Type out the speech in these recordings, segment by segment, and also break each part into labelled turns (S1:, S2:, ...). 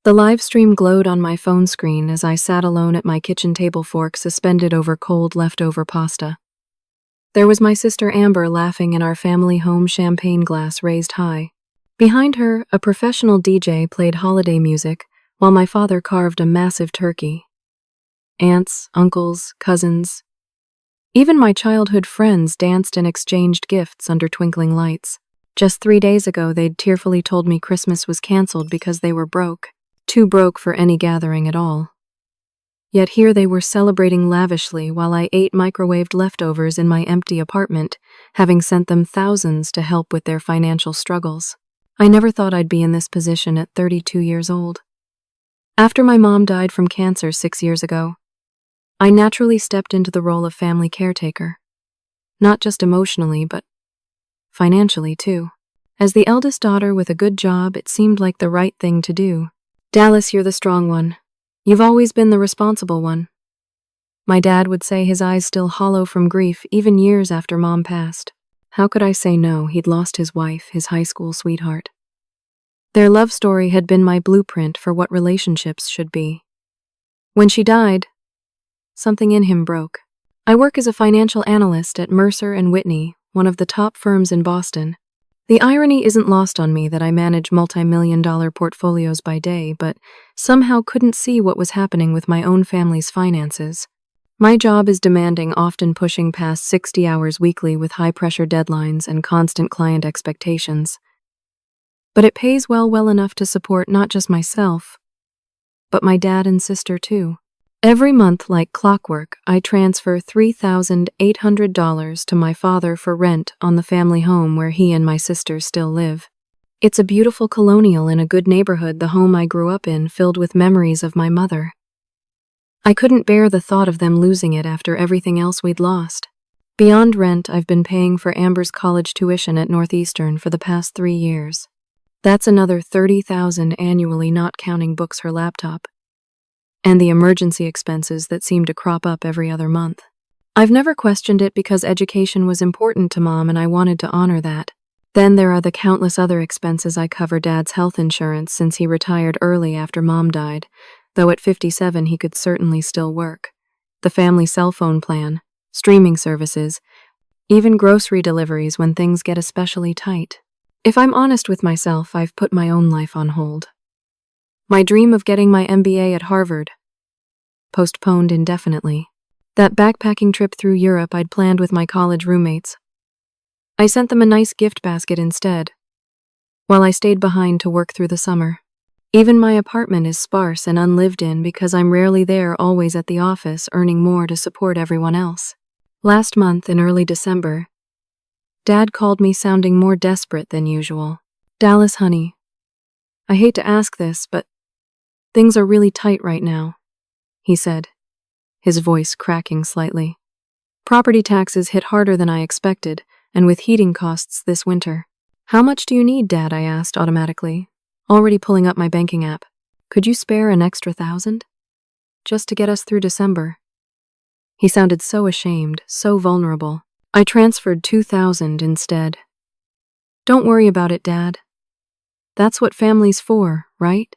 S1: The live stream glowed on my phone screen as I sat alone at my kitchen table, fork suspended over cold leftover pasta. There was my sister Amber laughing in our family home, champagne glass raised high. Behind her, a professional DJ played holiday music, while my father carved a massive turkey. Aunts, uncles, cousins, even my childhood friends danced and exchanged gifts under twinkling lights. Just 3 days ago, they'd tearfully told me Christmas was canceled because they were broke. Too broke for any gathering at all. Yet here they were celebrating lavishly while I ate microwaved leftovers in my empty apartment, having sent them thousands to help with their financial struggles. I never thought I'd be in this position at 32 years old. After my mom died from cancer 6 years ago, I naturally stepped into the role of family caretaker. Not just emotionally, but financially too. As the eldest daughter with a good job, it seemed like the right thing to do. "Dallas, you're the strong one. You've always been the responsible one," my dad would say, his eyes still hollow from grief even years after Mom passed. How could I say no? He'd lost his wife, his high school sweetheart. Their love story had been my blueprint for what relationships should be. When she died, something in him broke. I work as a financial analyst at Mercer & Whitney, one of the top firms in Boston. The irony isn't lost on me that I manage multi-million-dollar portfolios by day, but somehow couldn't see what was happening with my own family's finances. My job is demanding, often pushing past 60 hours weekly with high-pressure deadlines and constant client expectations. But it pays well enough to support not just myself, but my dad and sister too. Every month, like clockwork, I transfer $3,800 to my father for rent on the family home where he and my sisters still live. It's a beautiful colonial in a good neighborhood, the home I grew up in, filled with memories of my mother. I couldn't bear the thought of them losing it after everything else we'd lost. Beyond rent, I've been paying for Amber's college tuition at Northeastern for the past 3 years. That's another $30,000 annually, not counting books, her laptop, and the emergency expenses that seem to crop up every other month. I've never questioned it because education was important to Mom and I wanted to honor that. Then there are the countless other expenses I cover: Dad's health insurance since he retired early after Mom died, though at 57 he could certainly still work, the family cell phone plan, streaming services, even grocery deliveries when things get especially tight. If I'm honest with myself, I've put my own life on hold. My dream of getting my MBA at Harvard, postponed indefinitely. That backpacking trip through Europe I'd planned with my college roommates, I sent them a nice gift basket instead, while I stayed behind to work through the summer. Even my apartment is sparse and unlived in because I'm rarely there, always at the office, earning more to support everyone else. Last month, in early December, Dad called me sounding more desperate than usual. "Dallas, honey, I hate to ask this, but things are really tight right now," he said, his voice cracking slightly. "Property taxes hit harder than I expected, and with heating costs this winter." "How much do you need, Dad?" I asked automatically, already pulling up my banking app. "Could you spare an extra $1,000? Just to get us through December?" He sounded so ashamed, so vulnerable. I transferred $2,000 instead. "Don't worry about it, Dad. That's what family's for, right?"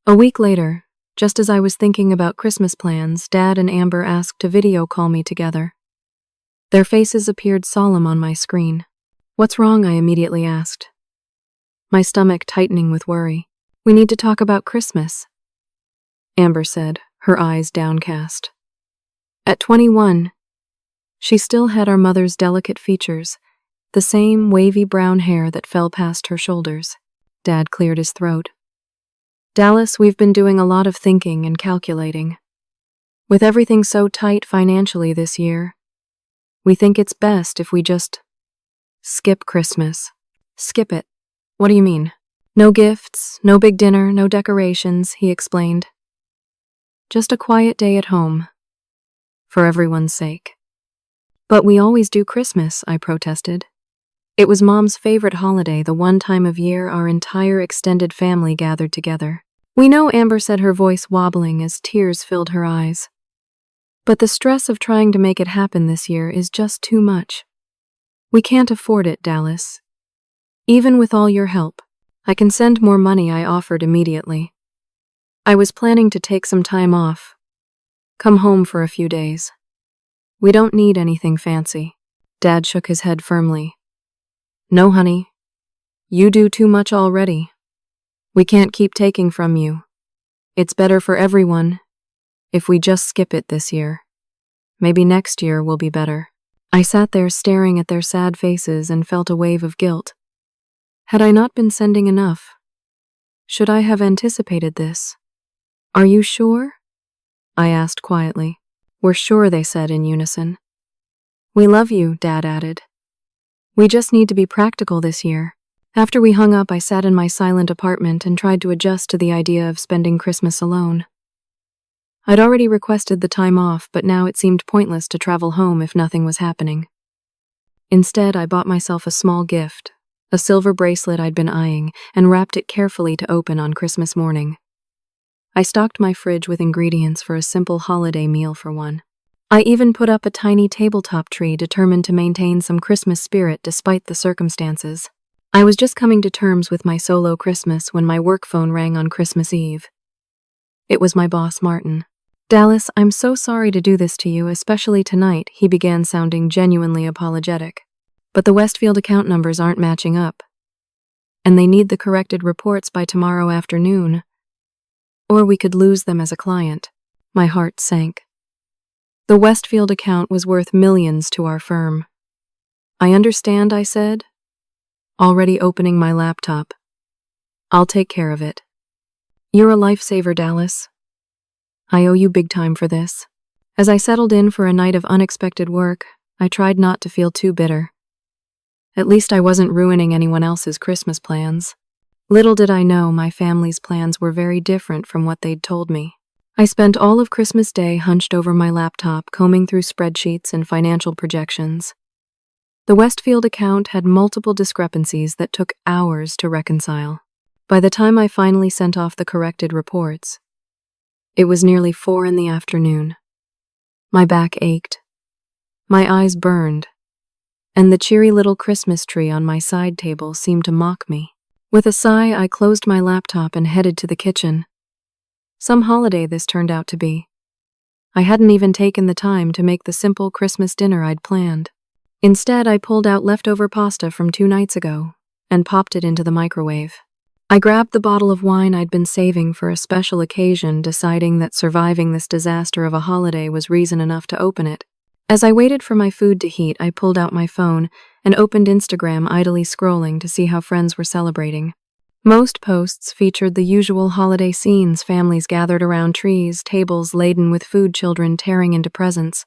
S1: A week later, just as I was thinking about Christmas plans, Dad and Amber asked to video call me together. Their faces appeared solemn on my screen. "What's wrong?" I immediately asked, my stomach tightening with worry. "We need to talk about Christmas," Amber said, her eyes downcast. At 21, she still had our mother's delicate features, the same wavy brown hair that fell past her shoulders. Dad cleared his throat. "Dallas, we've been doing a lot of thinking and calculating. With everything so tight financially this year, we think it's best if we just skip Christmas." "Skip it? What do you mean?" "No gifts, no big dinner, no decorations," he explained. "Just a quiet day at home, for everyone's sake." "But we always do Christmas," I protested. It was Mom's favorite holiday, the one time of year our entire extended family gathered together. "We know," Amber said, her voice wobbling as tears filled her eyes. "But the stress of trying to make it happen this year is just too much. We can't afford it, Dallas. Even with all your help." "I can send more money," I offered immediately. I was planning to take some time off, come home for a few days. We don't need anything fancy. Dad shook his head firmly. No, honey. You do too much already. We can't keep taking from you. It's better for everyone if we just skip it this year. Maybe next year will be better. I sat there staring at their sad faces and felt a wave of guilt. Had I not been sending enough? Should I have anticipated this? Are you sure? I asked quietly. We're sure, they said in unison. We love you, Dad added. We just need to be practical this year. After we hung up, I sat in my silent apartment and tried to adjust to the idea of spending Christmas alone. I'd already requested the time off, but now it seemed pointless to travel home if nothing was happening. Instead, I bought myself a small gift, a silver bracelet I'd been eyeing, and wrapped it carefully to open on Christmas morning. I stocked my fridge with ingredients for a simple holiday meal for one. I even put up a tiny tabletop tree determined to maintain some Christmas spirit despite the circumstances. I was just coming to terms with my solo Christmas when my work phone rang on Christmas Eve. It was my boss, Martin. Dallas, I'm so sorry to do this to you, especially tonight, he began, sounding genuinely apologetic. But the Westfield account numbers aren't matching up. And they need the corrected reports by tomorrow afternoon. Or we could lose them as a client. My heart sank. The Westfield account was worth millions to our firm. I understand, I said, already opening my laptop. I'll take care of it. You're a lifesaver, Dallas. I owe you big time for this. As I settled in for a night of unexpected work, I tried not to feel too bitter. At least I wasn't ruining anyone else's Christmas plans. Little did I know my family's plans were very different from what they'd told me. I spent all of Christmas Day hunched over my laptop, combing through spreadsheets and financial projections. The Westfield account had multiple discrepancies that took hours to reconcile. By the time I finally sent off the corrected reports, it was nearly 4 in the afternoon. My back ached. My eyes burned. And the cheery little Christmas tree on my side table seemed to mock me. With a sigh, I closed my laptop and headed to the kitchen. Some holiday this turned out to be. I hadn't even taken the time to make the simple Christmas dinner I'd planned. Instead, I pulled out leftover pasta from 2 nights ago and popped it into the microwave. I grabbed the bottle of wine I'd been saving for a special occasion, deciding that surviving this disaster of a holiday was reason enough to open it. As I waited for my food to heat, I pulled out my phone and opened Instagram, idly scrolling to see how friends were celebrating. Most posts featured the usual holiday scenes: families gathered around trees, tables laden with food, children tearing into presents.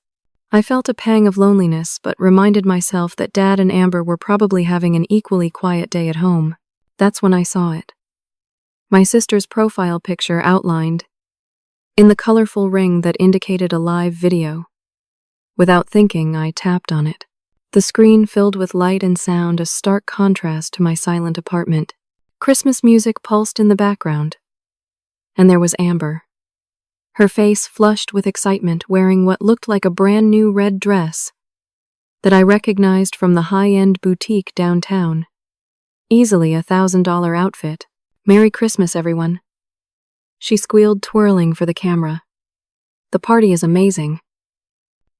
S1: I felt a pang of loneliness, but reminded myself that Dad and Amber were probably having an equally quiet day at home. That's when I saw it. My sister's profile picture outlined in the colorful ring that indicated a live video. Without thinking, I tapped on it. The screen filled with light and sound, a stark contrast to my silent apartment. Christmas music pulsed in the background. And there was Amber. Her face flushed with excitement, wearing what looked like a brand new red dress that I recognized from the high-end boutique downtown. Easily a $1,000 outfit. Merry Christmas, everyone, she squealed, twirling for the camera. The party is amazing.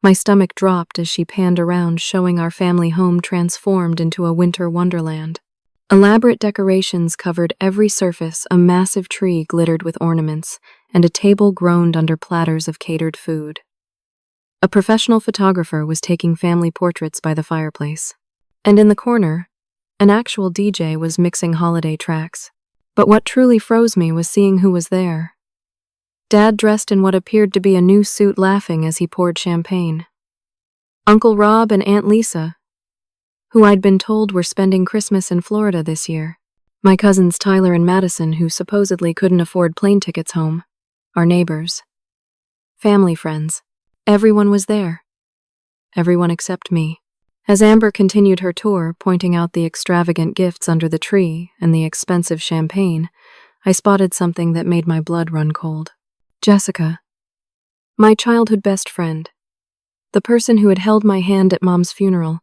S1: My stomach dropped as she panned around, showing our family home transformed into a winter wonderland. Elaborate decorations covered every surface, a massive tree glittered with ornaments, and a table groaned under platters of catered food. A professional photographer was taking family portraits by the fireplace. And in the corner, an actual DJ was mixing holiday tracks. But what truly froze me was seeing who was there. Dad, dressed in what appeared to be a new suit, laughing as he poured champagne. Uncle Rob and Aunt Lisa, who I'd been told were spending Christmas in Florida this year. My cousins Tyler and Madison, who supposedly couldn't afford plane tickets home. Our neighbors. Family friends. Everyone was there. Everyone except me. As Amber continued her tour, pointing out the extravagant gifts under the tree and the expensive champagne, I spotted something that made my blood run cold. Jessica. My childhood best friend. The person who had held my hand at Mom's funeral,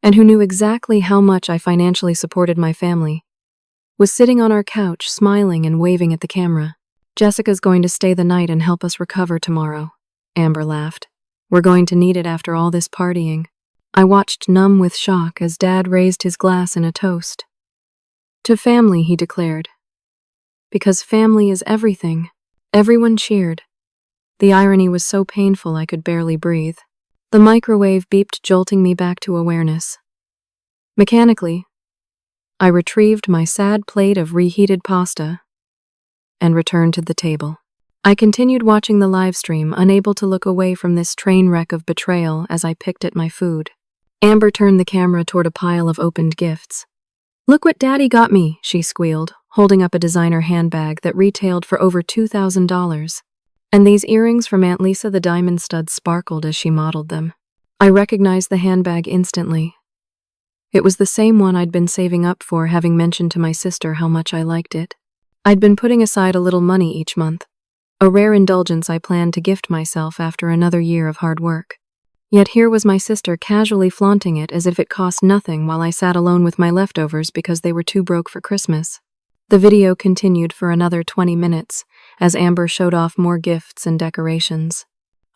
S1: and who knew exactly how much I financially supported my family, was sitting on our couch, smiling and waving at the camera. Jessica's going to stay the night and help us recover tomorrow, Amber laughed. We're going to need it after all this partying. I watched numb with shock as Dad raised his glass in a toast. To family, he declared. Because family is everything. Everyone cheered. The irony was so painful I could barely breathe. The microwave beeped, jolting me back to awareness. Mechanically, I retrieved my sad plate of reheated pasta and returned to the table. I continued watching the live stream, unable to look away from this train wreck of betrayal as I picked at my food. Amber turned the camera toward a pile of opened gifts. Look what Daddy got me, she squealed, holding up a designer handbag that retailed for over $2,000. And these earrings from Aunt Lisa, the diamond studs sparkled as she modeled them. I recognized the handbag instantly. It was the same one I'd been saving up for, having mentioned to my sister how much I liked it. I'd been putting aside a little money each month, a rare indulgence I planned to gift myself after another year of hard work. Yet here was my sister casually flaunting it as if it cost nothing while I sat alone with my leftovers because they were too broke for Christmas. The video continued for another 20 minutes as Amber showed off more gifts and decorations.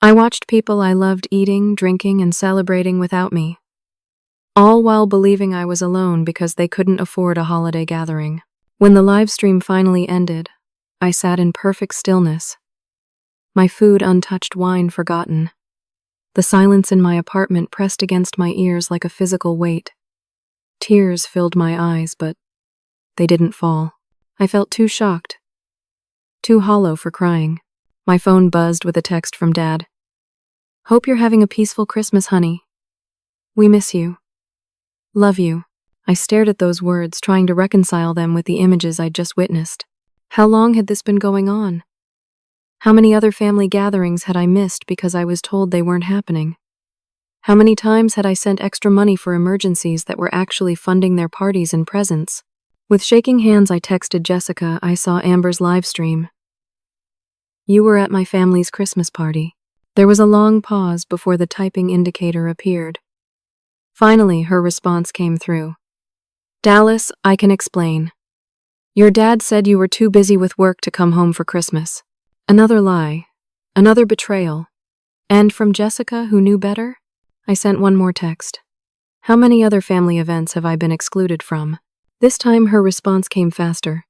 S1: I watched people I loved eating, drinking, and celebrating without me, all while believing I was alone because they couldn't afford a holiday gathering. When the live stream finally ended, I sat in perfect stillness, my food untouched, wine forgotten. The silence in my apartment pressed against my ears like a physical weight. Tears filled my eyes, but they didn't fall. I felt too shocked, too hollow for crying. My phone buzzed with a text from Dad. Hope you're having a peaceful Christmas, honey. We miss you. Love you. I stared at those words, trying to reconcile them with the images I'd just witnessed. How long had this been going on? How many other family gatherings had I missed because I was told they weren't happening? How many times had I sent extra money for emergencies that were actually funding their parties and presents? With shaking hands, I texted Jessica I saw Amber's live stream. You were at my family's Christmas party. There was a long pause before the typing indicator appeared. Finally, her response came through. Dallas, I can explain. Your dad said you were too busy with work to come home for Christmas. Another lie. Another betrayal. And from Jessica, who knew better? I sent one more text. How many other family events have I been excluded from? This time her response came faster.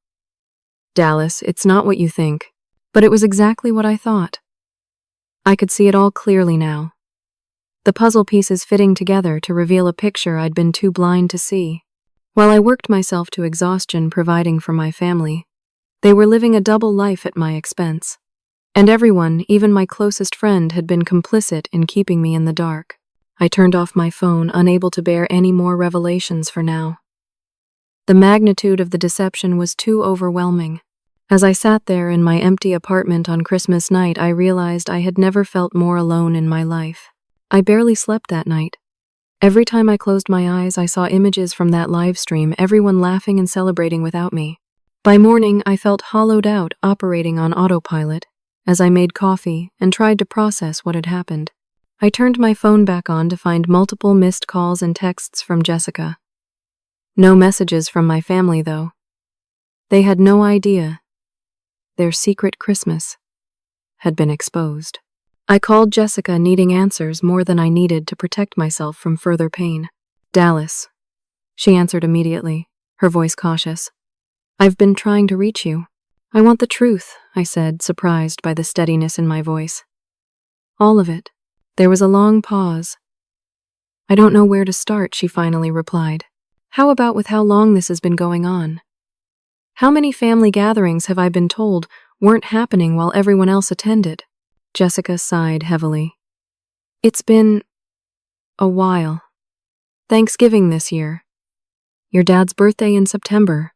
S1: Dallas, it's not what you think. But it was exactly what I thought. I could see it all clearly now. The puzzle pieces fitting together to reveal a picture I'd been too blind to see. While I worked myself to exhaustion providing for my family, they were living a double life at my expense. And everyone, even my closest friend, had been complicit in keeping me in the dark. I turned off my phone, unable to bear any more revelations for now. The magnitude of the deception was too overwhelming. As I sat there in my empty apartment on Christmas night, I realized I had never felt more alone in my life. I barely slept that night. Every time I closed my eyes, I saw images from that live stream, everyone laughing and celebrating without me. By morning, I felt hollowed out, operating on autopilot, as I made coffee and tried to process what had happened. I turned my phone back on to find multiple missed calls and texts from Jessica. No messages from my family, though. They had no idea. Their secret Christmas had been exposed. I called Jessica, needing answers more than I needed to protect myself from further pain. Dallas. She answered immediately, her voice cautious. I've been trying to reach you. I want the truth, I said, surprised by the steadiness in my voice. All of it. There was a long pause. I don't know where to start, she finally replied. How about with how long this has been going on? How many family gatherings have I been told weren't happening while everyone else attended? Jessica sighed heavily. It's been a while. Thanksgiving this year. Your dad's birthday in September.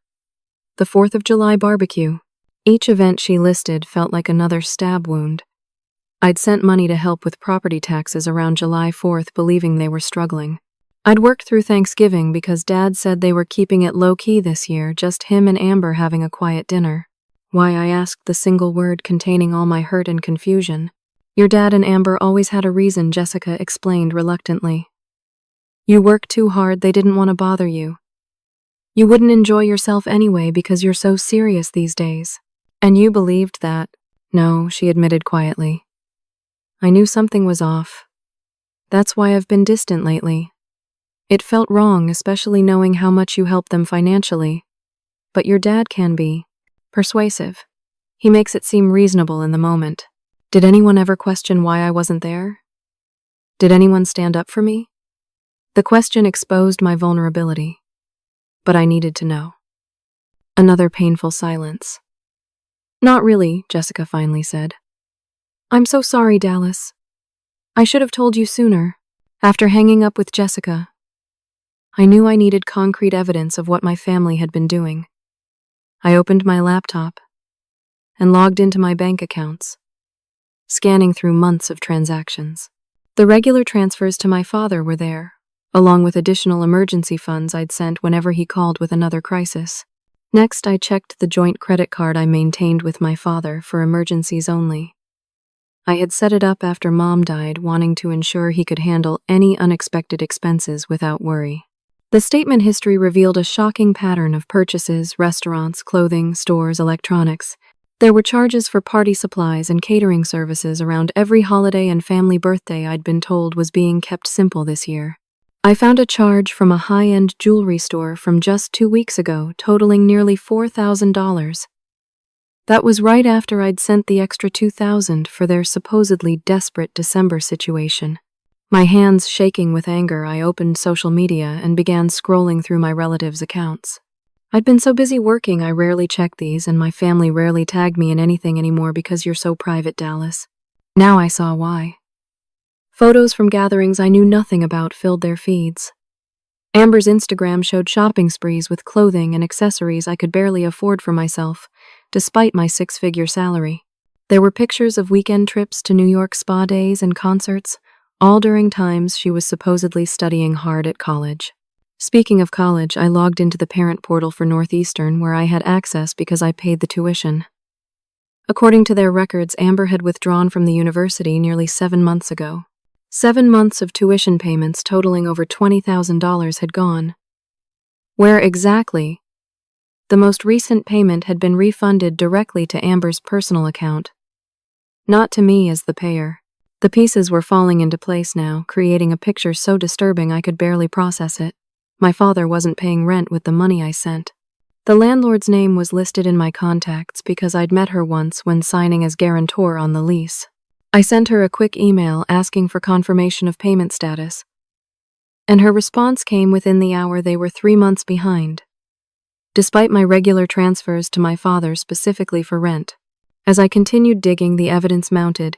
S1: The 4th of July barbecue. Each event she listed felt like another stab wound. I'd sent money to help with property taxes around July 4th, believing they were struggling. I'd worked through Thanksgiving because Dad said they were keeping it low-key this year, just him and Amber having a quiet dinner. Why, I asked the single word containing all my hurt and confusion. Your dad and Amber always had a reason, Jessica explained reluctantly. You work too hard, they didn't want to bother you. You wouldn't enjoy yourself anyway because you're so serious these days. And you believed that? No, she admitted quietly. I knew something was off. That's why I've been distant lately. It felt wrong, especially knowing how much you help them financially. But your dad can be persuasive. He makes it seem reasonable in the moment. Did anyone ever question why I wasn't there? Did anyone stand up for me? The question exposed my vulnerability. But I needed to know. Another painful silence. Not really, Jessica finally said. I'm so sorry, Dallas. I should have told you sooner. After hanging up with Jessica, I knew I needed concrete evidence of what my family had been doing. I opened my laptop and logged into my bank accounts, scanning through months of transactions. The regular transfers to my father were there, along with additional emergency funds I'd sent whenever he called with another crisis. Next, I checked the joint credit card I maintained with my father for emergencies only. I had set it up after Mom died, wanting to ensure he could handle any unexpected expenses without worry. The statement history revealed a shocking pattern of purchases: restaurants, clothing, stores, electronics. There were charges for party supplies and catering services around every holiday and family birthday I'd been told was being kept simple this year. I found a charge from a high-end jewelry store from just 2 weeks ago, totaling nearly $4,000. That was right after I'd sent the extra $2,000 for their supposedly desperate December situation. My hands shaking with anger, I opened social media and began scrolling through my relatives' accounts. I'd been so busy working I rarely checked these, and my family rarely tagged me in anything anymore because you're so private, Dallas. Now I saw why. Photos from gatherings I knew nothing about filled their feeds. Amber's Instagram showed shopping sprees with clothing and accessories I could barely afford for myself, despite my 6-figure salary. There were pictures of weekend trips to New York spa days and concerts, all during times she was supposedly studying hard at college. Speaking of college, I logged into the parent portal for Northeastern, where I had access because I paid the tuition. According to their records, Amber had withdrawn from the university nearly 7 months ago. 7 months of tuition payments totaling over $20,000 had gone. Where exactly? The most recent payment had been refunded directly to Amber's personal account, not to me as the payer. The pieces were falling into place now, creating a picture so disturbing I could barely process it. My father wasn't paying rent with the money I sent. The landlord's name was listed in my contacts because I'd met her once when signing as guarantor on the lease. I sent her a quick email asking for confirmation of payment status, and her response came within the hour. They were 3 months behind, despite my regular transfers to my father specifically for rent. As I continued digging, the evidence mounted.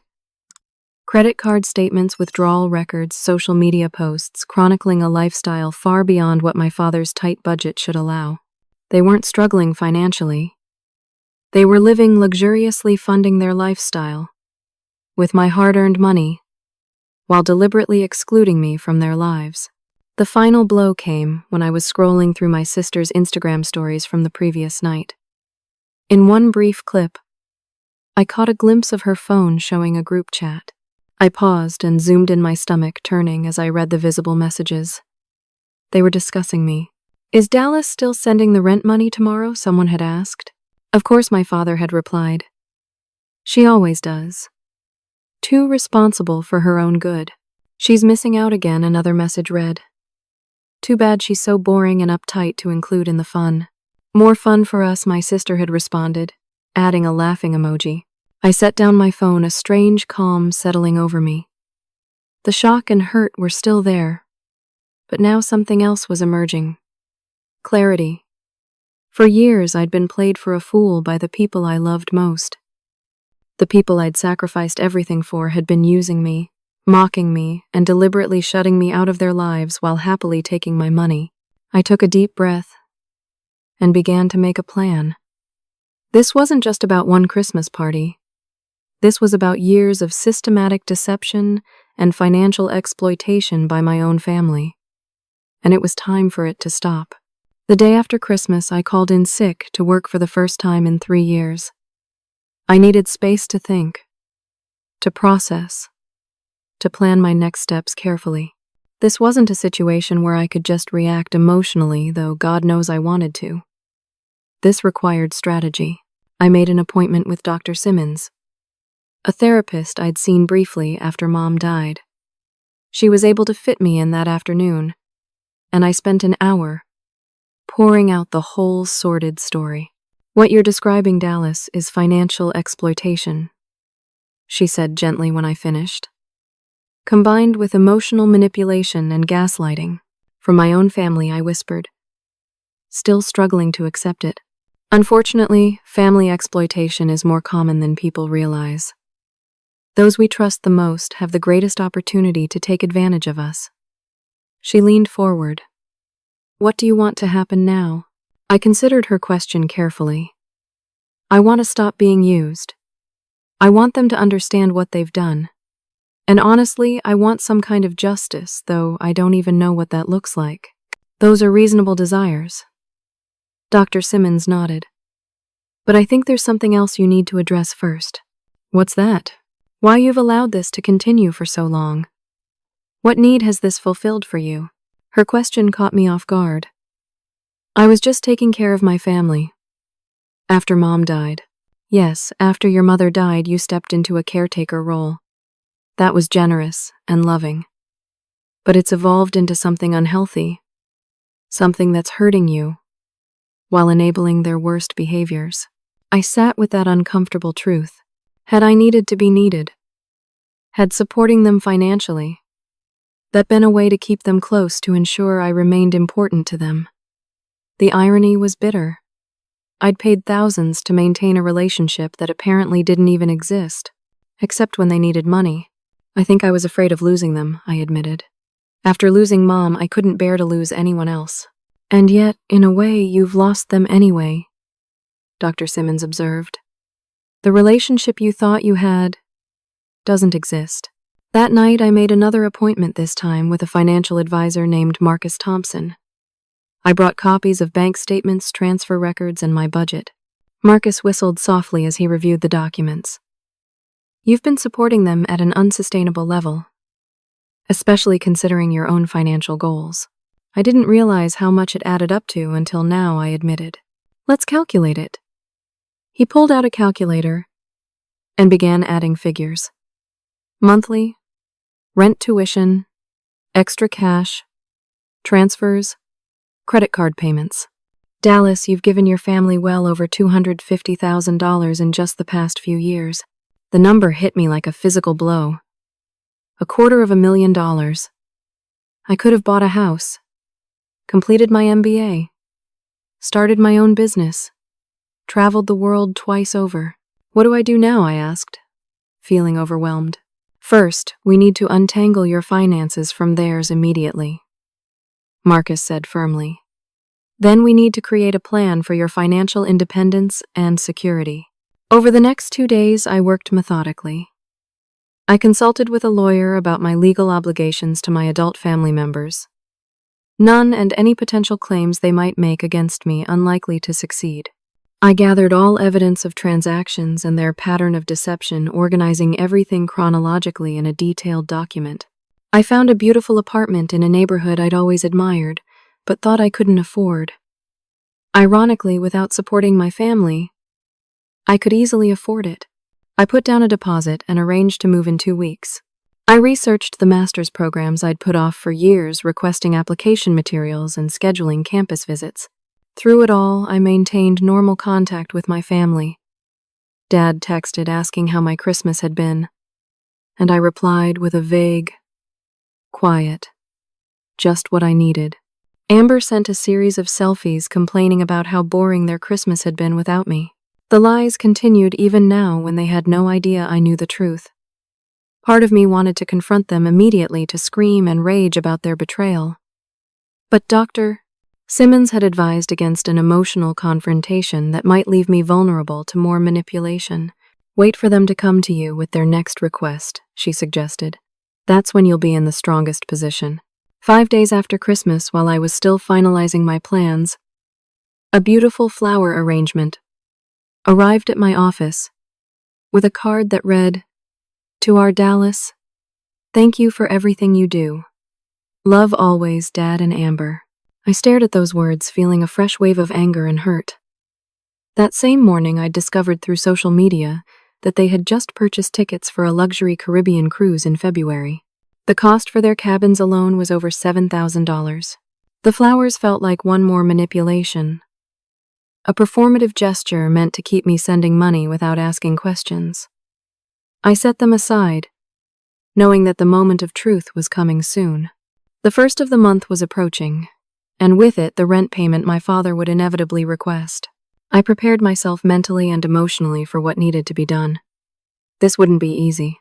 S1: Credit card statements, withdrawal records, social media posts chronicling a lifestyle far beyond what my father's tight budget should allow. They weren't struggling financially. They were living luxuriously, funding their lifestyle with my hard-earned money, while deliberately excluding me from their lives. The final blow came when I was scrolling through my sister's Instagram stories from the previous night. In one brief clip, I caught a glimpse of her phone showing a group chat. I paused and zoomed in, my stomach turning as I read the visible messages. They were discussing me. Is Dallas still sending the rent money tomorrow? Someone had asked. Of course, my father had replied. She always does. Too responsible for her own good. She's missing out again, another message read. Too bad she's so boring and uptight to include in the fun. More fun for us, my sister had responded, adding a laughing emoji. I set down my phone, a strange calm settling over me. The shock and hurt were still there, but now something else was emerging. Clarity. For years I'd been played for a fool by the people I loved most. The people I'd sacrificed everything for had been using me, mocking me, and deliberately shutting me out of their lives while happily taking my money. I took a deep breath and began to make a plan. This wasn't just about one Christmas party. This was about years of systematic deception and financial exploitation by my own family. And it was time for it to stop. The day after Christmas, I called in sick to work for the first time in 3 years. I needed space to think, to process, to plan my next steps carefully. This wasn't a situation where I could just react emotionally, though God knows I wanted to. This required strategy. I made an appointment with Dr. Simmons, a therapist I'd seen briefly after Mom died. She was able to fit me in that afternoon, and I spent an hour pouring out the whole sordid story. "What you're describing, Dallas, is financial exploitation," she said gently when I finished, "combined with emotional manipulation and gaslighting." From my own family, I whispered, still struggling to accept it. Unfortunately, family exploitation is more common than people realize. Those we trust the most have the greatest opportunity to take advantage of us. She leaned forward. "What do you want to happen now?" I considered her question carefully. "I want to stop being used. I want them to understand what they've done. And honestly, I want some kind of justice, though I don't even know what that looks like." "Those are reasonable desires." Dr. Simmons nodded. "But I think there's something else you need to address first." "What's that?" "Why you've allowed this to continue for so long. What need has this fulfilled for you?" Her question caught me off guard. "I was just taking care of my family. After Mom died." "Yes, after your mother died, you stepped into a caretaker role. That was generous and loving. But it's evolved into something unhealthy, something that's hurting you, while enabling their worst behaviors." I sat with that uncomfortable truth. Had I needed to be needed? Had supporting them financially that been a way to keep them close, to ensure I remained important to them? The irony was bitter. I'd paid thousands to maintain a relationship that apparently didn't even exist, except when they needed money. "I think I was afraid of losing them," I admitted. "After losing Mom, I couldn't bear to lose anyone else." "And yet, in a way, you've lost them anyway," Dr. Simmons observed. "The relationship you thought you had doesn't exist." That night, I made another appointment, this time with a financial advisor named Marcus Thompson. I brought copies of bank statements, transfer records, and my budget. Marcus whistled softly as he reviewed the documents. "You've been supporting them at an unsustainable level, especially considering your own financial goals." I didn't realize how much it added up to until now, I admitted. "Let's calculate it." He pulled out a calculator and began adding figures. Monthly, rent, tuition, extra cash, transfers, credit card payments. "Dallas, you've given your family well over $250,000 in just the past few years." The number hit me like a physical blow. $250,000. I could have bought a house, completed my MBA, started my own business, traveled the world twice over. "What do I do now?" I asked, feeling overwhelmed. "First, we need to untangle your finances from theirs immediately," Marcus said firmly. "Then we need to create a plan for your financial independence and security." Over the next 2 days, I worked methodically. I consulted with a lawyer about my legal obligations to my adult family members. None, and any potential claims they might make against me unlikely to succeed. I gathered all evidence of transactions and their pattern of deception, organizing everything chronologically in a detailed document. I found a beautiful apartment in a neighborhood I'd always admired, but thought I couldn't afford. Ironically, without supporting my family, I could easily afford it. I put down a deposit and arranged to move in 2 weeks. I researched the master's programs I'd put off for years, requesting application materials and scheduling campus visits. Through it all, I maintained normal contact with my family. Dad texted asking how my Christmas had been, and I replied with a vague, quiet, just what I needed. Amber sent a series of selfies complaining about how boring their Christmas had been without me. The lies continued even now when they had no idea I knew the truth. Part of me wanted to confront them immediately, to scream and rage about their betrayal. But Dr. Simmons had advised against an emotional confrontation that might leave me vulnerable to more manipulation. "Wait for them to come to you with their next request," she suggested. "That's when you'll be in the strongest position." 5 days after Christmas, while I was still finalizing my plans, a beautiful flower arrangement arrived at my office with a card that read, "To our Dallas, thank you for everything you do. Love always, Dad and Amber." I stared at those words, feeling a fresh wave of anger and hurt. That same morning, I discovered through social media that they had just purchased tickets for a luxury Caribbean cruise in February. The cost for their cabins alone was over $7,000. The flowers felt like one more manipulation, a performative gesture meant to keep me sending money without asking questions. I set them aside, knowing that the moment of truth was coming soon. The first of the month was approaching, and with it the rent payment my father would inevitably request. I prepared myself mentally and emotionally for what needed to be done. This wouldn't be easy.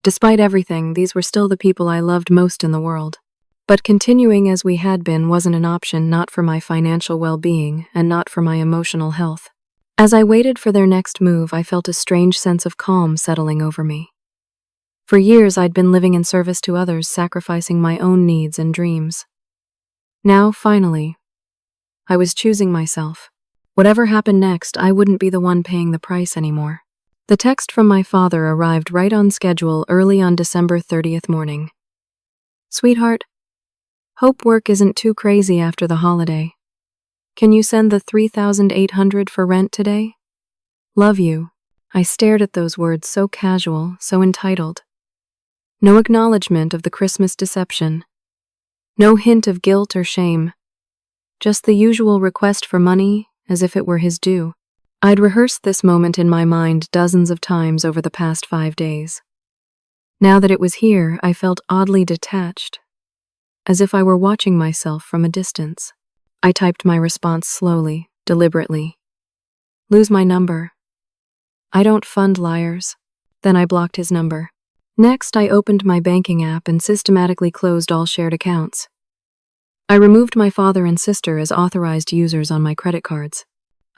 S1: Despite everything, these were still the people I loved most in the world. But continuing as we had been wasn't an option, not for my financial well-being and not for my emotional health. As I waited for their next move, I felt a strange sense of calm settling over me. For years, I'd been living in service to others, sacrificing my own needs and dreams. Now, finally, I was choosing myself. Whatever happened next, I wouldn't be the one paying the price anymore. The text from my father arrived right on schedule early on December 30th morning. "Sweetheart, hope work isn't too crazy after the holiday. Can you send the $3,800 for rent today? Love you." I stared at those words, so casual, so entitled. No acknowledgement of the Christmas deception. No hint of guilt or shame. Just the usual request for money, as if it were his due. I'd rehearsed this moment in my mind dozens of times over the past 5 days. Now that it was here, I felt oddly detached, as if I were watching myself from a distance. I typed my response slowly, deliberately. "Lose my number. I don't fund liars." Then I blocked his number. Next, I opened my banking app and systematically closed all shared accounts. I removed my father and sister as authorized users on my credit cards.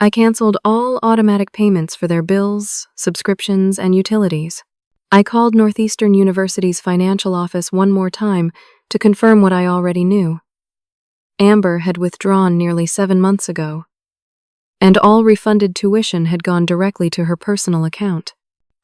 S1: I canceled all automatic payments for their bills, subscriptions, and utilities. I called Northeastern University's financial office one more time to confirm what I already knew. Amber had withdrawn nearly 7 months ago, and all refunded tuition had gone directly to her personal account.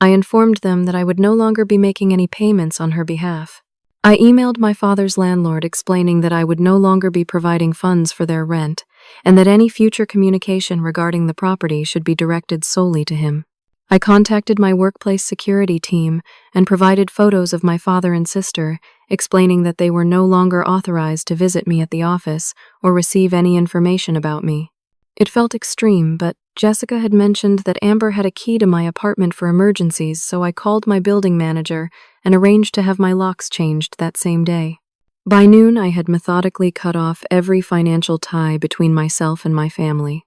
S1: I informed them that I would no longer be making any payments on her behalf. I emailed my father's landlord explaining that I would no longer be providing funds for their rent, and that any future communication regarding the property should be directed solely to him. I contacted my workplace security team and provided photos of my father and sister, explaining that they were no longer authorized to visit me at the office or receive any information about me. It felt extreme, but Jessica had mentioned that Amber had a key to my apartment for emergencies, so I called my building manager and arranged to have my locks changed that same day. By noon, I had methodically cut off every financial tie between myself and my family.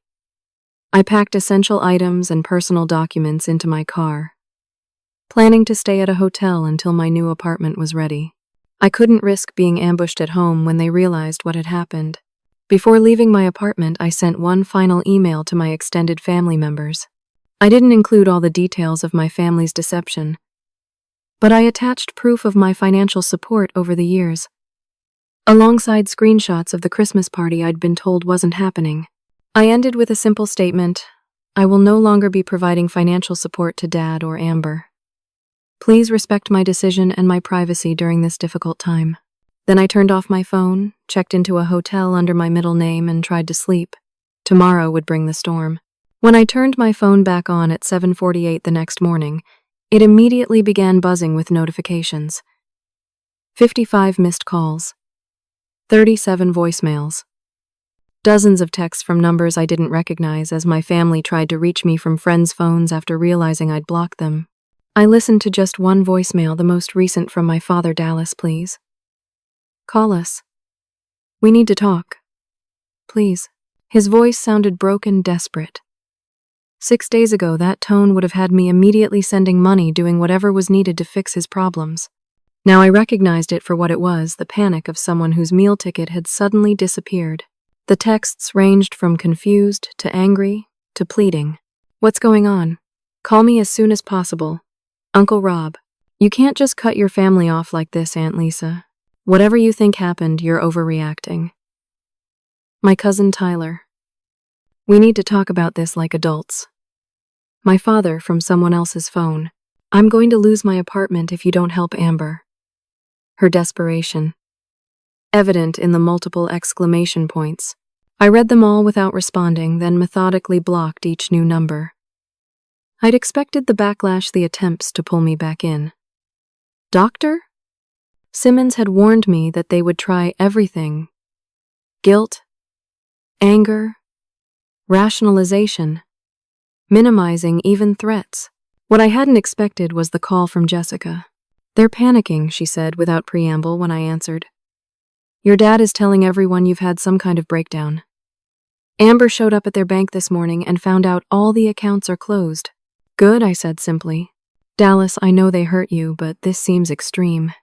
S1: I packed essential items and personal documents into my car, planning to stay at a hotel until my new apartment was ready. I couldn't risk being ambushed at home when they realized what had happened. Before leaving my apartment, I sent one final email to my extended family members. I didn't include all the details of my family's deception, but I attached proof of my financial support over the years, alongside screenshots of the Christmas party I'd been told wasn't happening. I ended with a simple statement: "I will no longer be providing financial support to Dad or Amber. Please respect my decision and my privacy during this difficult time." Then I turned off my phone, checked into a hotel under my middle name, and tried to sleep. Tomorrow would bring the storm. When I turned my phone back on at 7:48 the next morning, it immediately began buzzing with notifications. 55 missed calls. 37 voicemails. Dozens of texts from numbers I didn't recognize as my family tried to reach me from friends' phones after realizing I'd blocked them. I listened to just one voicemail, the most recent from my father. "Dallas, please. Call us. We need to talk. Please." His voice sounded broken, desperate. 6 days ago, that tone would have had me immediately sending money, doing whatever was needed to fix his problems. Now I recognized it for what it was, the panic of someone whose meal ticket had suddenly disappeared. The texts ranged from confused to angry to pleading. "What's going on? Call me as soon as possible. Uncle Rob. You can't just cut your family off like this, Aunt Lisa. Whatever you think happened, you're overreacting. My cousin Tyler. We need to talk about this like adults." My father from someone else's phone. "I'm going to lose my apartment if you don't help Amber." Her desperation, evident in the multiple exclamation points. I read them all without responding, then methodically blocked each new number. I'd expected the backlash, the attempts to pull me back in. Doctor? Simmons had warned me that they would try everything. Guilt, anger, rationalization, minimizing, even threats. What I hadn't expected was the call from Jessica. "They're panicking," she said without preamble when I answered. "Your dad is telling everyone you've had some kind of breakdown. Amber showed up at their bank this morning and found out all the accounts are closed." "Good," I said simply. "Dallas, I know they hurt you, but this seems extreme.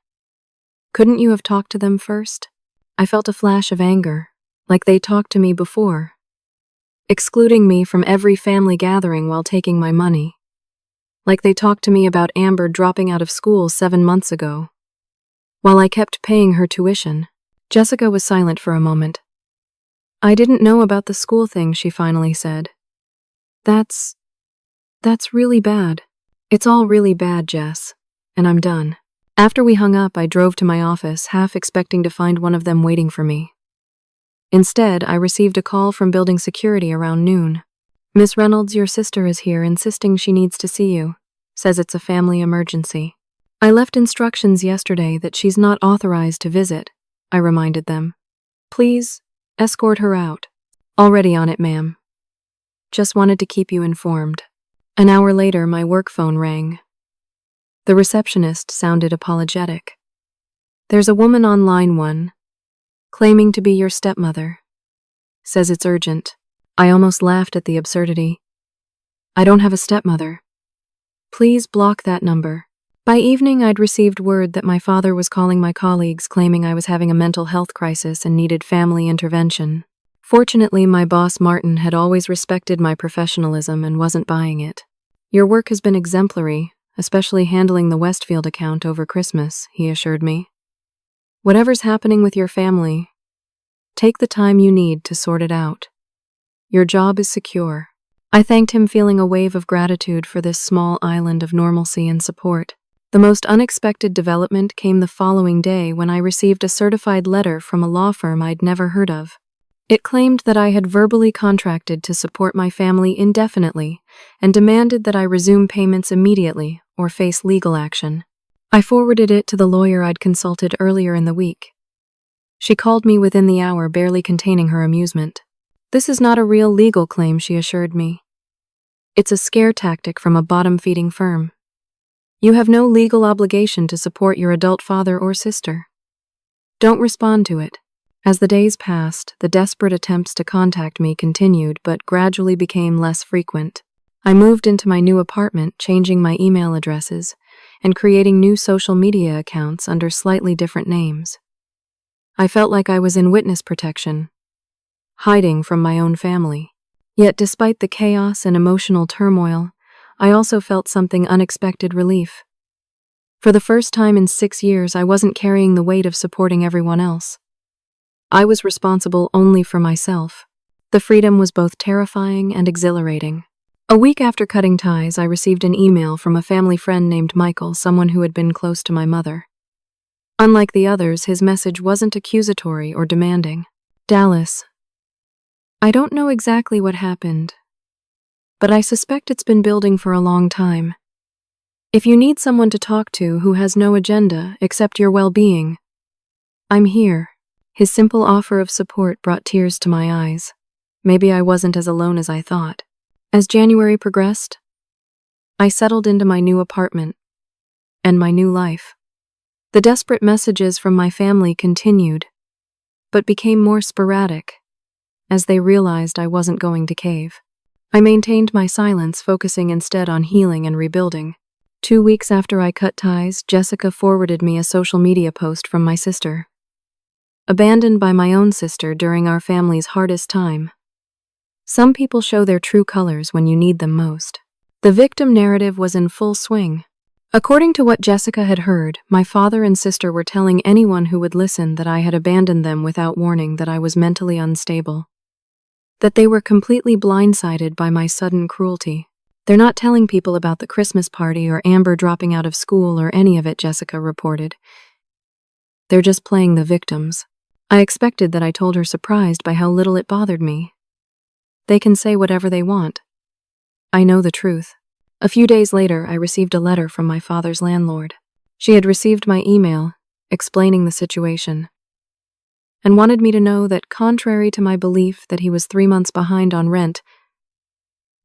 S1: Couldn't you have talked to them first?" I felt a flash of anger, like they talked to me before, excluding me from every family gathering while taking my money. Like they talked to me about Amber dropping out of school 7 months ago, while I kept paying her tuition. Jessica was silent for a moment. "I didn't know about the school thing," she finally said. That's really bad. It's all really bad, Jess. And I'm done." After we hung up, I drove to my office, half expecting to find one of them waiting for me. Instead, I received a call from building security around noon. "Miss Reynolds, your sister is here, insisting she needs to see you. Says it's a family emergency." "I left instructions yesterday that she's not authorized to visit," I reminded them. "Please, escort her out." "Already on it, ma'am. Just wanted to keep you informed." An hour later, my work phone rang. The receptionist sounded apologetic. "There's a woman on line 1, claiming to be your stepmother. Says it's urgent." I almost laughed at the absurdity. "I don't have a stepmother. Please block that number." By evening, I'd received word that my father was calling my colleagues, claiming I was having a mental health crisis and needed family intervention. Fortunately, my boss, Martin, had always respected my professionalism and wasn't buying it. "Your work has been exemplary, especially handling the Westfield account over Christmas," he assured me. "Whatever's happening with your family, take the time you need to sort it out. Your job is secure." I thanked him, feeling a wave of gratitude for this small island of normalcy and support. The most unexpected development came the following day when I received a certified letter from a law firm I'd never heard of. It claimed that I had verbally contracted to support my family indefinitely and demanded that I resume payments immediately or face legal action. I forwarded it to the lawyer I'd consulted earlier in the week. She called me within the hour, barely containing her amusement. "This is not a real legal claim," she assured me. "It's a scare tactic from a bottom-feeding firm. You have no legal obligation to support your adult father or sister. Don't respond to it." As the days passed, the desperate attempts to contact me continued but gradually became less frequent. I moved into my new apartment, changing my email addresses and creating new social media accounts under slightly different names. I felt like I was in witness protection, hiding from my own family. Yet despite the chaos and emotional turmoil, I also felt something unexpected: relief. For the first time in 6 years, I wasn't carrying the weight of supporting everyone else. I was responsible only for myself. The freedom was both terrifying and exhilarating. A week after cutting ties, I received an email from a family friend named Michael, someone who had been close to my mother. Unlike the others, his message wasn't accusatory or demanding. "Dallas, I don't know exactly what happened, but I suspect it's been building for a long time. If you need someone to talk to who has no agenda except your well-being, I'm here." His simple offer of support brought tears to my eyes. Maybe I wasn't as alone as I thought. As January progressed, I settled into my new apartment and my new life. The desperate messages from my family continued, but became more sporadic as they realized I wasn't going to cave. I maintained my silence, focusing instead on healing and rebuilding. 2 weeks after I cut ties, Jessica forwarded me a social media post from my sister. Abandoned by my own sister during our family's hardest time. Some people show their true colors when you need them most. The victim narrative was in full swing. According to what Jessica had heard, my father and sister were telling anyone who would listen that I had abandoned them without warning, that I was mentally unstable, that they were completely blindsided by my sudden cruelty. "They're not telling people about the Christmas party or Amber dropping out of school or any of it," Jessica reported. "They're just playing the victims." I expected that I told her, surprised by how little it bothered me. They can say whatever they want. I know the truth. A few days later, I received a letter from my father's landlord. She had received my email, explaining the situation, and wanted me to know that, contrary to my belief that he was 3 months behind on rent,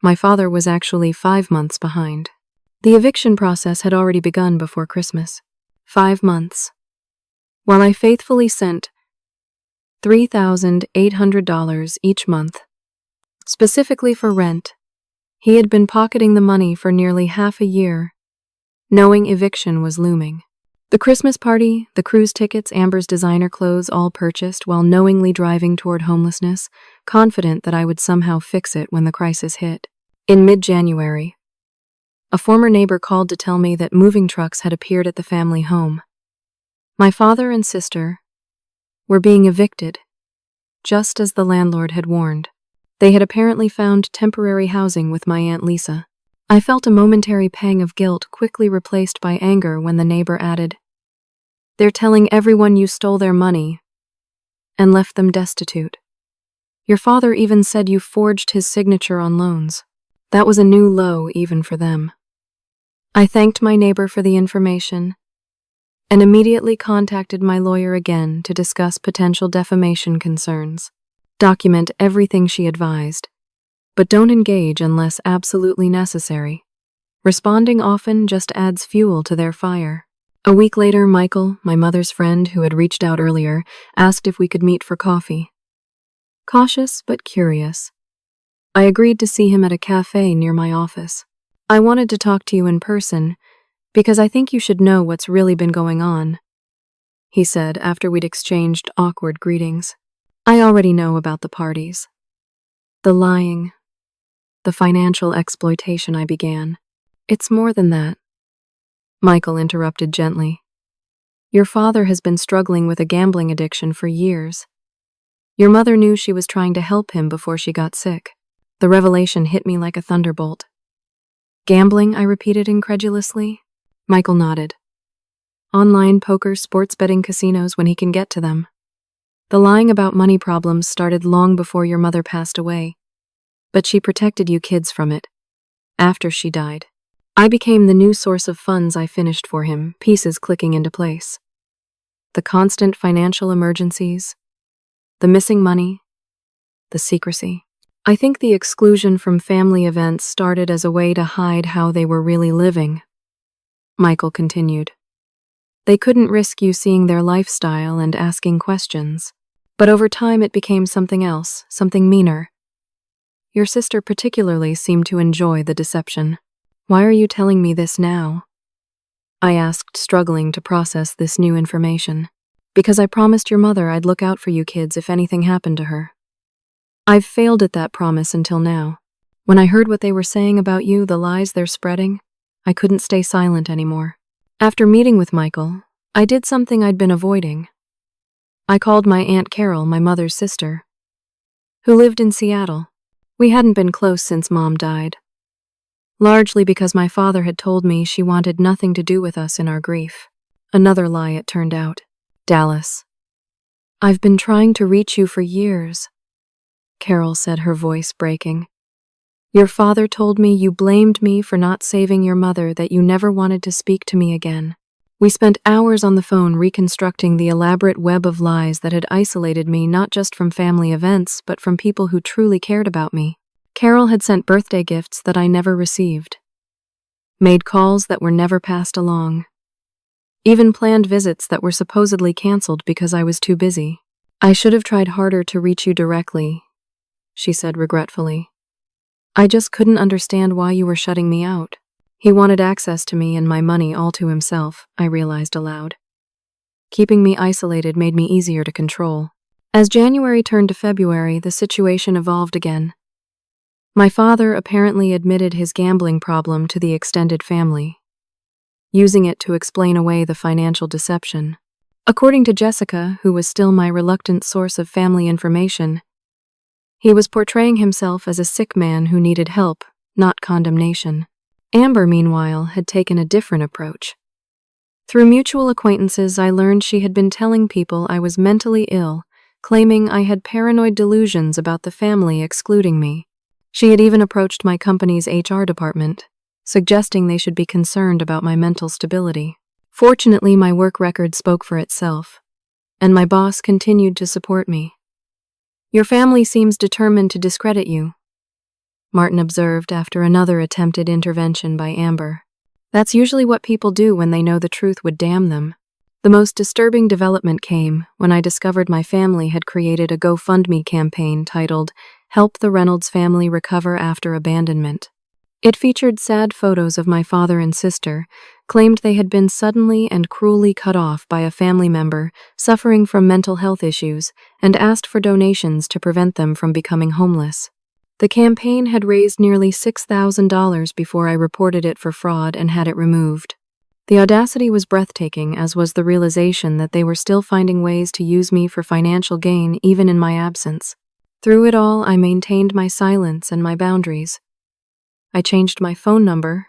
S1: my father was actually 5 months behind. The eviction process had already begun before Christmas. 5 months. While I faithfully sent $3,800 each month, specifically for rent, he had been pocketing the money for nearly half a year, knowing eviction was looming. The Christmas party, the cruise tickets, Amber's designer clothes, all purchased while knowingly driving toward homelessness, confident that I would somehow fix it when the crisis hit. In mid-January, a former neighbor called to tell me that moving trucks had appeared at the family home. My father and sister were being evicted, just as the landlord had warned. They had apparently found temporary housing with my Aunt Lisa. I felt a momentary pang of guilt, quickly replaced by anger when the neighbor added, "They're telling everyone you stole their money and left them destitute. Your father even said you forged his signature on loans." That was a new low even for them. I thanked my neighbor for the information and immediately contacted my lawyer again to discuss potential defamation concerns. Document everything she advised, but don't engage unless absolutely necessary. Responding often just adds fuel to their fire. A week later, Michael, my mother's friend who had reached out earlier, asked if we could meet for coffee. Cautious but curious, I agreed to see him at a cafe near my office. "I wanted to talk to you in person because I think you should know what's really been going on," he said after we'd exchanged awkward greetings. "I already know about the parties, the lying, the financial exploitation," I began. "It's more than that," Michael interrupted gently. "Your father has been struggling with a gambling addiction for years. Your mother knew she was trying to help him before she got sick." The revelation hit me like a thunderbolt. "Gambling?" I repeated incredulously. Michael nodded. "Online poker, sports betting, casinos when he can get to them. The lying about money problems started long before your mother passed away, but she protected you kids from it. After she died, I became the new source of funds. I finished for him, pieces clicking into place. The constant financial emergencies, the missing money, the secrecy. I think the exclusion from family events started as a way to hide how they were really living," Michael continued. "They couldn't risk you seeing their lifestyle and asking questions. But over time it became something else, something meaner. Your sister particularly seemed to enjoy the deception." "Why are you telling me this now?" I asked, struggling to process this new information. "Because I promised your mother I'd look out for you kids if anything happened to her. I've failed at that promise until now. When I heard what they were saying about you, the lies they're spreading, I couldn't stay silent anymore. After meeting with Michael, I did something I'd been avoiding. I called my Aunt Carol, my mother's sister, who lived in Seattle. We hadn't been close since Mom died, largely because my father had told me she wanted nothing to do with us in our grief. Another lie, it turned out. "Dallas, I've been trying to reach you for years," Carol said, her voice breaking. "Your father told me you blamed me for not saving your mother, that you never wanted to speak to me again." We spent hours on the phone reconstructing the elaborate web of lies that had isolated me not just from family events but from people who truly cared about me. Carol had sent birthday gifts that I never received, made calls that were never passed along, even planned visits that were supposedly canceled because I was too busy. "I should have tried harder to reach you directly," she said regretfully. "I just couldn't understand why you were shutting me out." He wanted access to me and my money all to himself, I realized aloud. Keeping me isolated made me easier to control. As January turned to February, the situation evolved again. My father apparently admitted his gambling problem to the extended family, using it to explain away the financial deception. According to Jessica, who was still my reluctant source of family information, he was portraying himself as a sick man who needed help, not condemnation. Amber, meanwhile, had taken a different approach. Through mutual acquaintances, I learned she had been telling people I was mentally ill claiming I had paranoid delusions about the family excluding me. She had even approached my company's HR department, suggesting they should be concerned about my mental stability. Fortunately, my work record spoke for itself, and my boss continued to support me. "Your family seems determined to discredit you," Martin observed after another attempted intervention by Amber. "That's usually what people do when they know the truth would damn them." The most disturbing development came when I discovered my family had created a GoFundMe campaign titled "Help the Reynolds Family Recover After Abandonment." It featured sad photos of my father and sister, claimed they had been suddenly and cruelly cut off by a family member suffering from mental health issues, and asked for donations to prevent them from becoming homeless. The campaign had raised nearly $6,000 before I reported it for fraud and had it removed. The audacity was breathtaking, as was the realization that they were still finding ways to use me for financial gain even in my absence. Through it all, I maintained my silence and my boundaries. I changed my phone number,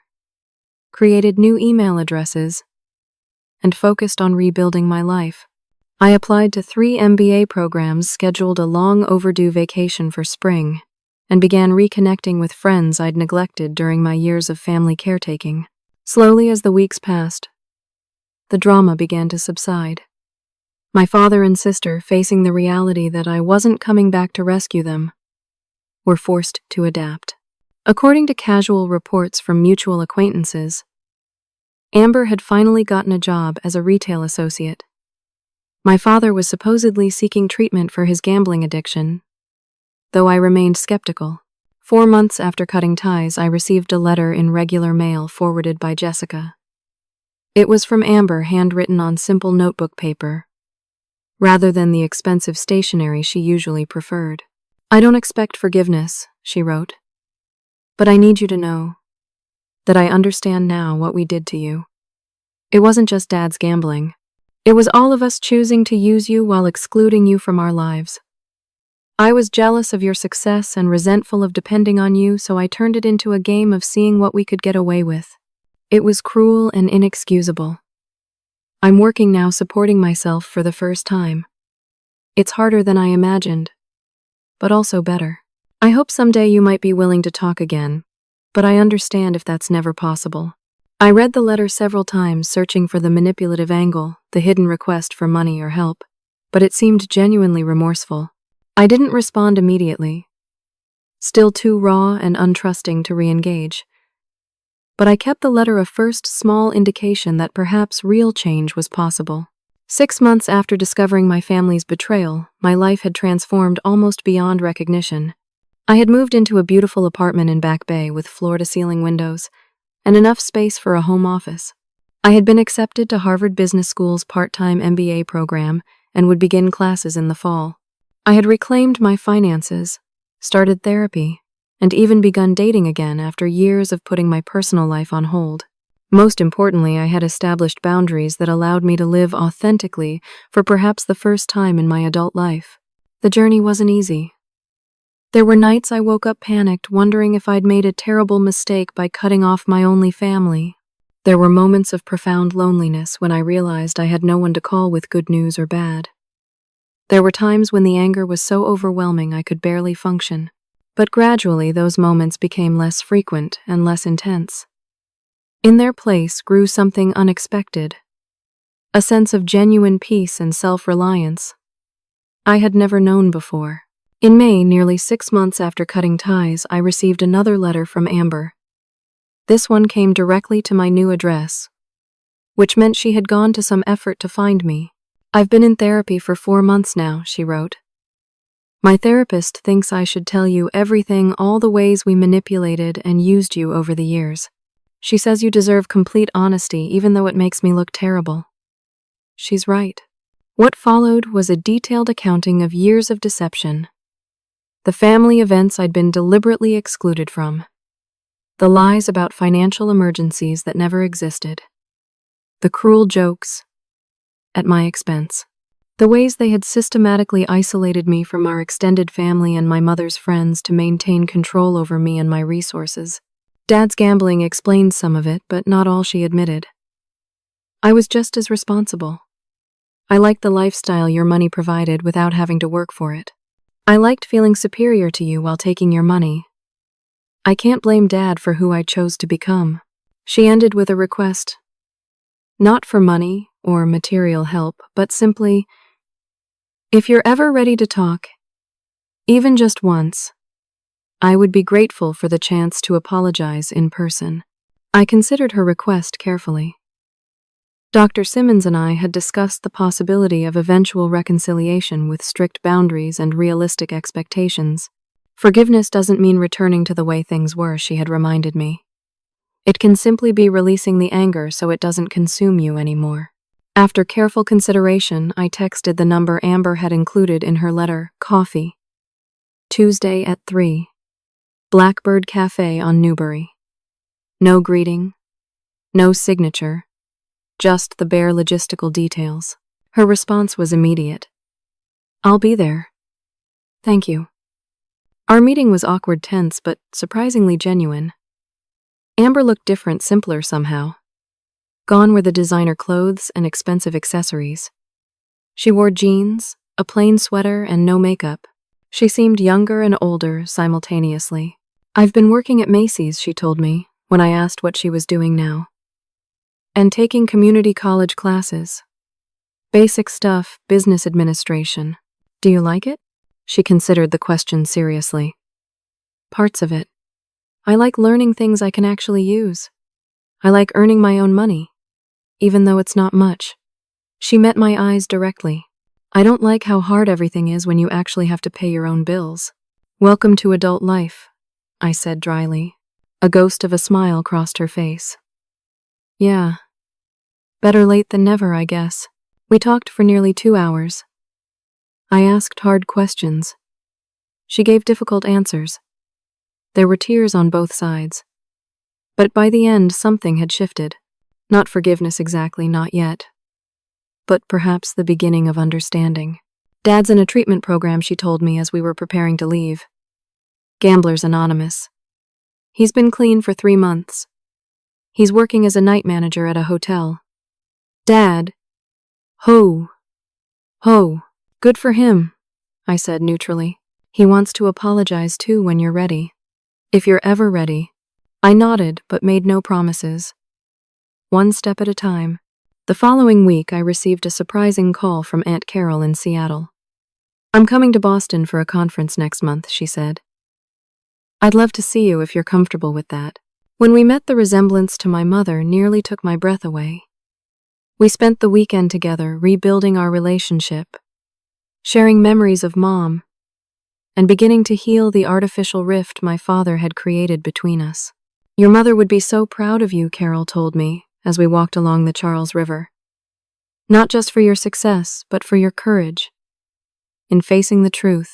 S1: created new email addresses, and focused on rebuilding my life. I applied to 3 MBA programs, scheduled a long overdue vacation for spring, and began reconnecting with friends I'd neglected during my years of family caretaking. Slowly, as the weeks passed, the drama began to subside. My father and sister, facing the reality that I wasn't coming back to rescue them, were forced to adapt. According to casual reports from mutual acquaintances, Amber had finally gotten a job as a retail associate. My father was supposedly seeking treatment for his gambling addiction, though I remained skeptical. 4 months after cutting ties, I received a letter in regular mail forwarded by Jessica. It was from Amber, handwritten on simple notebook paper, rather than the expensive stationery she usually preferred. "I don't expect forgiveness," she wrote, "but I need you to know that I understand now what we did to you. It wasn't just Dad's gambling. It was all of us choosing to use you while excluding you from our lives. I was jealous of your success and resentful of depending on you, so I turned it into a game of seeing what we could get away with. It was cruel and inexcusable. I'm working now, supporting myself for the first time. It's harder than I imagined, but also better. I hope someday you might be willing to talk again, but I understand if that's never possible." I read the letter several times, searching for the manipulative angle, the hidden request for money or help, but it seemed genuinely remorseful. I didn't respond immediately, still too raw and untrusting to re-engage. But I kept the letter a first small indication that perhaps real change was possible. 6 months after discovering my family's betrayal, my life had transformed almost beyond recognition. I had moved into a beautiful apartment in Back Bay with floor-to-ceiling windows and enough space for a home office. I had been accepted to Harvard Business School's part-time MBA program and would begin classes in the fall. I had reclaimed my finances, started therapy, and even begun dating again after years of putting my personal life on hold. Most importantly, I had established boundaries that allowed me to live authentically for perhaps the first time in my adult life. The journey wasn't easy. There were nights I woke up panicked, wondering if I'd made a terrible mistake by cutting off my only family. There were moments of profound loneliness when I realized I had no one to call with good news or bad. There were times when the anger was so overwhelming I could barely function. But gradually those moments became less frequent and less intense. In their place grew something unexpected, a sense of genuine peace and self-reliance I had never known before. In May, nearly 6 months after cutting ties, I received another letter from Amber. This one came directly to my new address, which meant she had gone to some effort to find me. "I've been in therapy for 4 months now," she wrote. "My therapist thinks I should tell you everything, all the ways we manipulated and used you over the years. She says you deserve complete honesty, even though it makes me look terrible." She's right. What followed was a detailed accounting of years of deception, the family events I'd been deliberately excluded from, the lies about financial emergencies that never existed, the cruel jokes at my expense, the ways they had systematically isolated me from our extended family and my mother's friends to maintain control over me and my resources. Dad's gambling explained some of it, but not all, she admitted. I was just as responsible. I liked the lifestyle your money provided without having to work for it. I liked feeling superior to you while taking your money. I can't blame Dad for who I chose to become. She ended with a request. Not for money or material help, but simply, if you're ever ready to talk, even just once, I would be grateful for the chance to apologize in person. I considered her request carefully. Dr. Simmons and I had discussed the possibility of eventual reconciliation with strict boundaries and realistic expectations. Forgiveness doesn't mean returning to the way things were, she had reminded me. It can simply be releasing the anger so it doesn't consume you anymore. After careful consideration, I texted the number Amber had included in her letter, coffee. Tuesday at 3. Blackbird Cafe on Newbury. No greeting, no signature, just the bare logistical details. Her response was immediate. I'll be there. Thank you. Our meeting was awkward, tense, but surprisingly genuine. Amber looked different, simpler somehow. Gone were the designer clothes and expensive accessories. She wore jeans, a plain sweater, and no makeup. She seemed younger and older simultaneously. I've been working at Macy's, she told me, when I asked what she was doing now. And taking community college classes. Basic stuff, business administration. Do you like it? She considered the question seriously. Parts of it. I like learning things I can actually use. I like earning my own money, even though it's not much. She met my eyes directly. I don't like how hard everything is when you actually have to pay your own bills. Welcome to adult life, I said dryly. A ghost of a smile crossed her face. Yeah. Better late than never, I guess. We talked for nearly 2 hours. I asked hard questions. She gave difficult answers. There were tears on both sides. But by the end, something had shifted. Not forgiveness exactly, not yet. But perhaps the beginning of understanding. Dad's in a treatment program, she told me as we were preparing to leave. Gamblers Anonymous. He's been clean for 3 months. He's working as a night manager at a hotel. Dad. Ho. Good for him, I said neutrally. He wants to apologize too when you're ready. If you're ever ready. I nodded but made no promises. One step at a time. The following week, I received a surprising call from Aunt Carol in Seattle. I'm coming to Boston for a conference next month, she said. I'd love to see you if you're comfortable with that. When we met, the resemblance to my mother nearly took my breath away. We spent the weekend together, rebuilding our relationship, sharing memories of Mom, and beginning to heal the artificial rift my father had created between us. Your mother would be so proud of you, Carol told me, as we walked along the Charles River. Not just for your success, but for your courage in facing the truth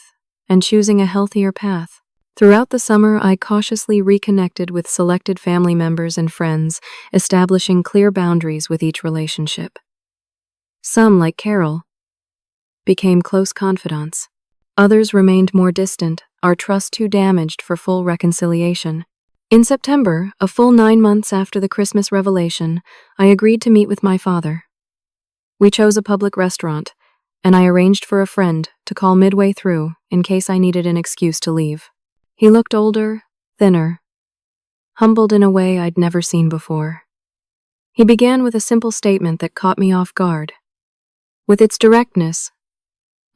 S1: and choosing a healthier path. Throughout the summer, I cautiously reconnected with selected family members and friends, establishing clear boundaries with each relationship. Some, like Carol, became close confidants. Others remained more distant, our trust too damaged for full reconciliation. In September, a full 9 months after the Christmas revelation, I agreed to meet with my father. We chose a public restaurant, and I arranged for a friend to call midway through in case I needed an excuse to leave. He looked older, thinner, humbled in a way I'd never seen before. He began with a simple statement that caught me off guard. With its directness,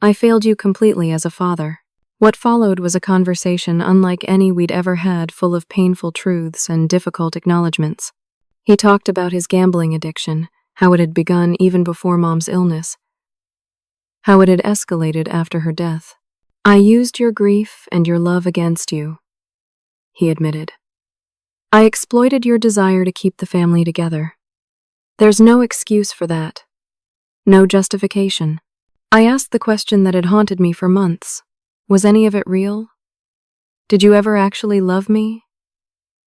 S1: I failed you completely as a father. What followed was a conversation unlike any we'd ever had, full of painful truths and difficult acknowledgments. He talked about his gambling addiction, how it had begun even before Mom's illness, how it had escalated after her death. I used your grief and your love against you, he admitted. I exploited your desire to keep the family together. There's no excuse for that. No justification. I asked the question that had haunted me for months. Was any of it real? Did you ever actually love me?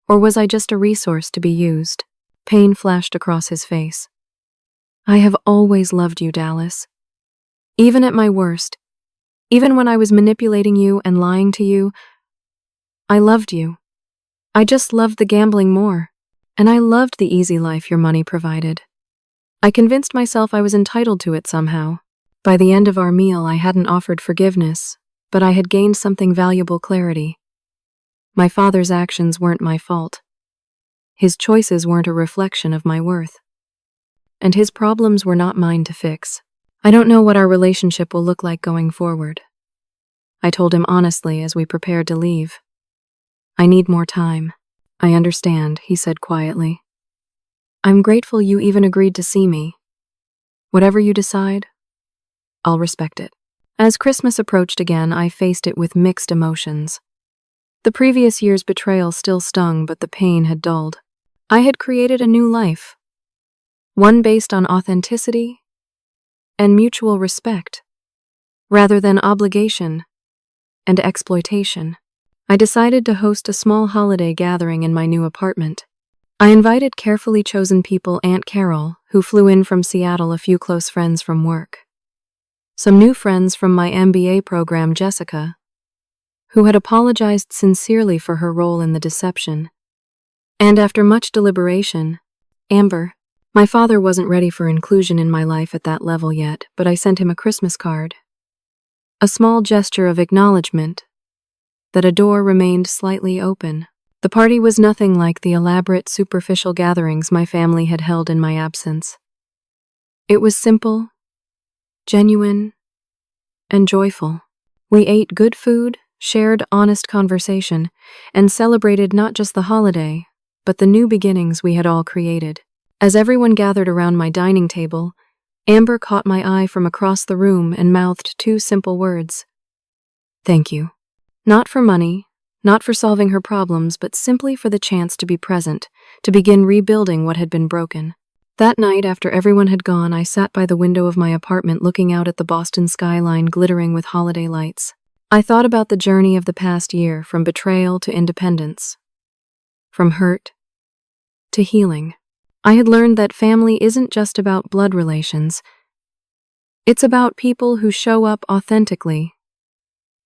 S1: Or was I just a resource to be used? Pain flashed across his face. I have always loved you, Dallas. Even at my worst, even when I was manipulating you and lying to you, I loved you. I just loved the gambling more, and I loved the easy life your money provided. I convinced myself I was entitled to it somehow, By the end of our meal, I hadn't offered forgiveness, but I had gained something valuable: clarity. My father's actions weren't my fault. His choices weren't a reflection of my worth. And his problems were not mine to fix. I don't know what our relationship will look like going forward, I told him honestly as we prepared to leave. I need more time. I understand, he said quietly. I'm grateful you even agreed to see me. Whatever you decide, I'll respect it. As Christmas approached again, I faced it with mixed emotions. The previous year's betrayal still stung, but the pain had dulled. I had created a new life, one based on authenticity and mutual respect, rather than obligation and exploitation. I decided to host a small holiday gathering in my new apartment. I invited carefully chosen people: Aunt Carol, who flew in from Seattle, a few close friends from work, some new friends from my MBA program, Jessica, who had apologized sincerely for her role in the deception, and after much deliberation, Amber. My father wasn't ready for inclusion in my life at that level yet, but I sent him a Christmas card, a small gesture of acknowledgement that a door remained slightly open. The party was nothing like the elaborate, superficial gatherings my family had held in my absence. It was simple, genuine, and joyful. We ate good food, shared honest conversation, and celebrated not just the holiday, but the new beginnings we had all created. As everyone gathered around my dining table, Amber caught my eye from across the room and mouthed two simple words: "Thank you." Not for money, not for solving her problems, but simply for the chance to be present, to begin rebuilding what had been broken. That night, after everyone had gone, I sat by the window of my apartment looking out at the Boston skyline glittering with holiday lights. I thought about the journey of the past year, from betrayal to independence, from hurt to healing. I had learned that family isn't just about blood relations. It's about people who show up authentically,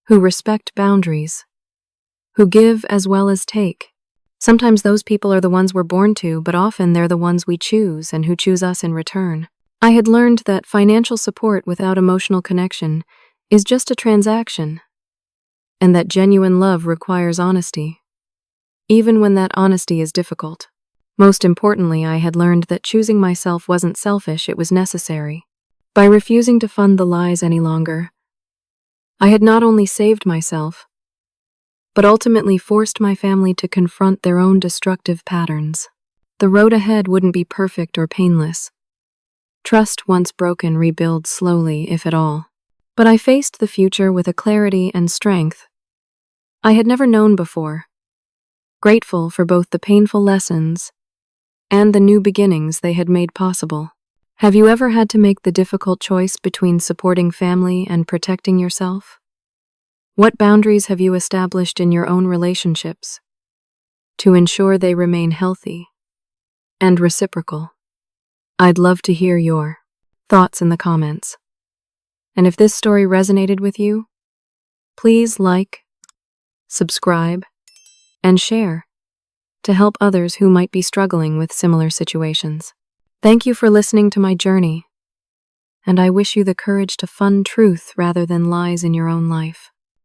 S1: who respect boundaries, who give as well as take. Sometimes those people are the ones we're born to, but often they're the ones we choose and who choose us in return. I had learned that financial support without emotional connection is just a transaction, and that genuine love requires honesty, even when that honesty is difficult. Most importantly, I had learned that choosing myself wasn't selfish, it was necessary. By refusing to fund the lies any longer, I had not only saved myself, but ultimately forced my family to confront their own destructive patterns. The road ahead wouldn't be perfect or painless. Trust once broken rebuilds slowly, if at all. But I faced the future with a clarity and strength I had never known before, grateful for both the painful lessons and the new beginnings they had made possible. Have you ever had to make the difficult choice between supporting family and protecting yourself? What boundaries have you established in your own relationships to ensure they remain healthy and reciprocal? I'd love to hear your thoughts in the comments. And if this story resonated with you, please like, subscribe, and share to help others who might be struggling with similar situations. Thank you for listening to my journey, and I wish you the courage to fund truth rather than lies in your own life.